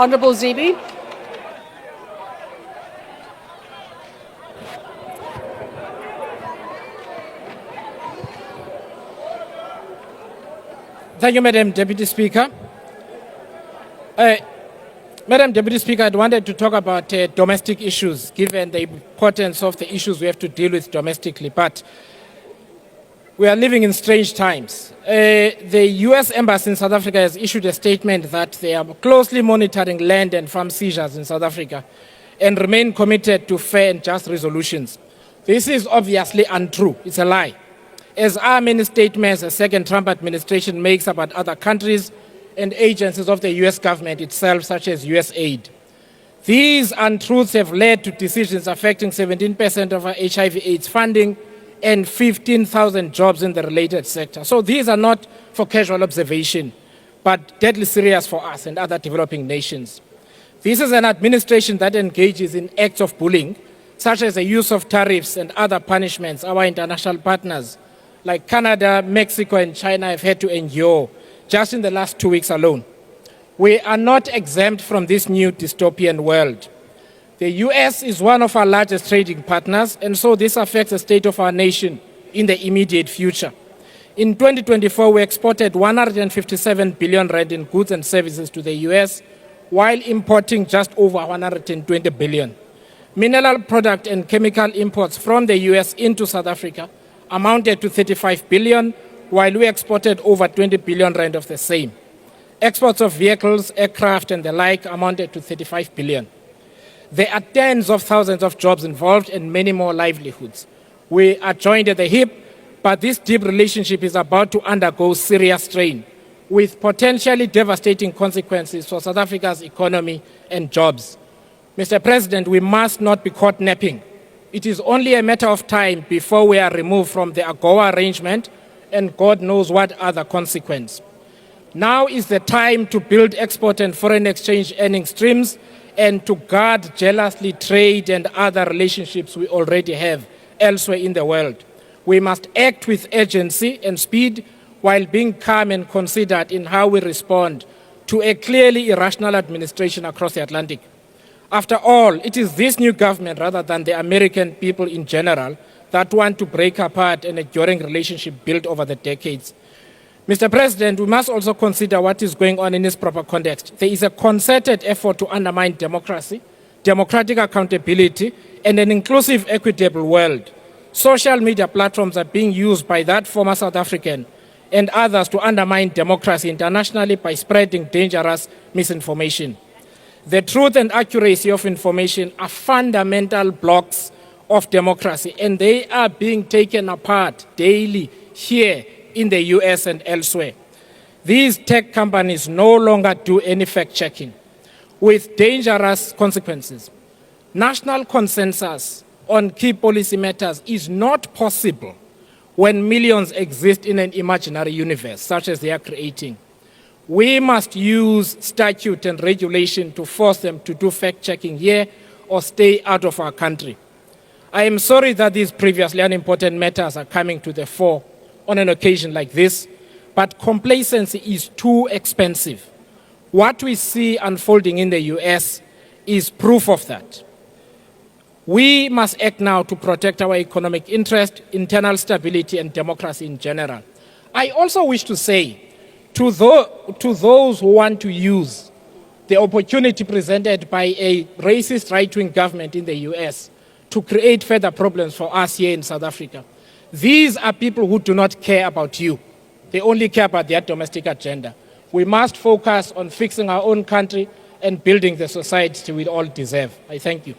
Honourable Zibi. Thank you, Madam Deputy Speaker. Madam Deputy Speaker, I wanted to talk about domestic issues, given the importance of the issues we have to deal with domestically. But we are living in strange times. The U.S. Embassy in South Africa has issued a statement that they are closely monitoring land and farm seizures in South Africa and remain committed to fair and just resolutions. This is obviously untrue. It's a lie. As are many statements the second Trump administration makes about other countries and agencies of the U.S. government itself, such as USAID. These untruths have led to decisions affecting 17% of our HIV/AIDS funding and 15,000 jobs in the related sector. So these are not for casual observation, but deadly serious for us and other developing nations. This is an administration that engages in acts of bullying, such as the use of tariffs and other punishments our international partners like Canada, Mexico, and China have had to endure just in the last 2 weeks alone. We are not exempt from this new dystopian world. The US is one of our largest trading partners, and so this affects the state of our nation in the immediate future. In 2024, we exported 157 billion rand in goods and services to the US, while importing just over 120 billion. Mineral product and chemical imports from the US into South Africa amounted to 35 billion, while we exported over 20 billion rand of the same. Exports of vehicles, aircraft, and the like amounted to 35 billion. There are tens of thousands of jobs involved and many more livelihoods. We are joined at the hip, but this deep relationship is about to undergo serious strain, with potentially devastating consequences for South Africa's economy and jobs. Mr. President, we must not be caught napping. It is only a matter of time before we are removed from the AGOA arrangement and God knows what other consequence. Now is the time to build export and foreign exchange earning streams and to guard jealously trade and other relationships we already have elsewhere in the world. We must act with urgency and speed while being calm and considered in how we respond to a clearly irrational administration across the Atlantic. After all, it is this new government, rather than the American people in general, that want to break apart an enduring relationship built over the decades. Mr. President, we must also consider what is going on in its proper context. There is a concerted effort to undermine democracy, democratic accountability, and an inclusive, equitable world. Social media platforms are being used by that former South African and others to undermine democracy internationally by spreading dangerous misinformation. The truth and accuracy of information are fundamental blocks of democracy, and they are being taken apart daily here in the US and elsewhere. These tech companies no longer do any fact-checking, with dangerous consequences. National consensus on key policy matters is not possible when millions exist in an imaginary universe, such as they are creating. We must use statute and regulation to force them to do fact-checking here or stay out of our country. I am sorry that these previously unimportant matters are coming to the fore on an occasion like this, but complacency is too expensive. What we see unfolding in the US is proof of that. We must act now to protect our economic interest, internal stability, and democracy in general. I also wish to say to those who want to use the opportunity presented by a racist right-wing government in the US to create further problems for us here in South Africa. These are people who do not care about you. They only care about their domestic agenda. We must focus on fixing our own country and building the society we all deserve. I thank you.